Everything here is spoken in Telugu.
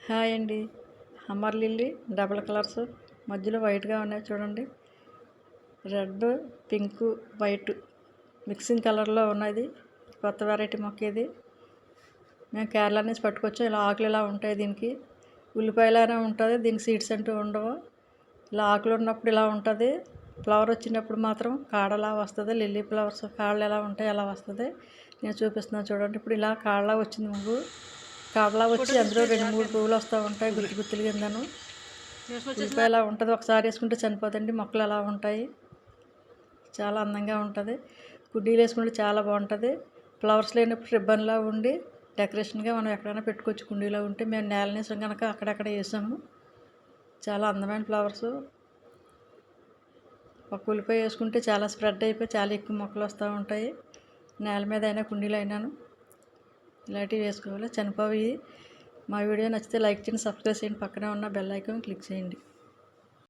హాయ్ అండి. హమ్మర్ లిల్లీ డబుల్ కలర్స్ మధ్యలో వైట్గా ఉన్నాయి చూడండి. రెడ్, పింక్, వైట్ మిక్సింగ్ కలర్లో ఉన్నది. కొత్త వెరైటీ మొక్క ఇది. మేము కేరళ నుంచి పట్టుకొచ్చాం. ఇలా ఆకులు ఇలా ఉంటాయి. దీనికి ఉల్లిపాయలానే ఉంటుంది. దీనికి సీడ్స్ అంటూ ఉండవు. ఇలా ఆకులు ఉన్నప్పుడు ఇలా ఉంటుంది. ఫ్లవర్ వచ్చినప్పుడు మాత్రం కాడలా వస్తుంది. లిల్లీ ఫ్లవర్స్ కాడలు ఎలా ఉంటాయి అలా వస్తుంది. నేను చూపిస్తున్నాను చూడండి. ఇప్పుడు ఇలా కాడలా వచ్చింది ముగ్గు. కాడలా వచ్చి అందులో 2-3 పువ్వులు వస్తూ ఉంటాయి. గుత్తి గుత్తులు కిందను ఉల్లిపాయ ఎలా ఉంటుంది. ఒకసారి వేసుకుంటే చనిపోతండి. మొక్కలు ఎలా ఉంటాయి. చాలా అందంగా ఉంటుంది. కుండీలు వేసుకుంటే చాలా బాగుంటుంది. ఫ్లవర్స్ లేనప్పుడు రిబ్బన్లా ఉండి డెకరేషన్గా మనం ఎక్కడైనా పెట్టుకోవచ్చు. కుండీలో ఉంటే మేము నేల నేసాం కనుక అక్కడక్కడ వేసాము. చాలా అందమైన ఫ్లవర్స్. ఒక ఉల్లిపాయ వేసుకుంటే చాలా స్ప్రెడ్ అయిపోయి చాలా ఎక్కువ మొక్కలు వస్తూ ఉంటాయి. నేల మీద అయినా కుండీలో అయినాను ఇలాంటివి వేసుకోవాలి. చనిపోయి. మా వీడియో నచ్చితే లైక్ చేయండి, సబ్స్క్రైబ్ చేయండి, పక్కనే ఉన్న బెల్ ఐకాన్ క్లిక్ చేయండి.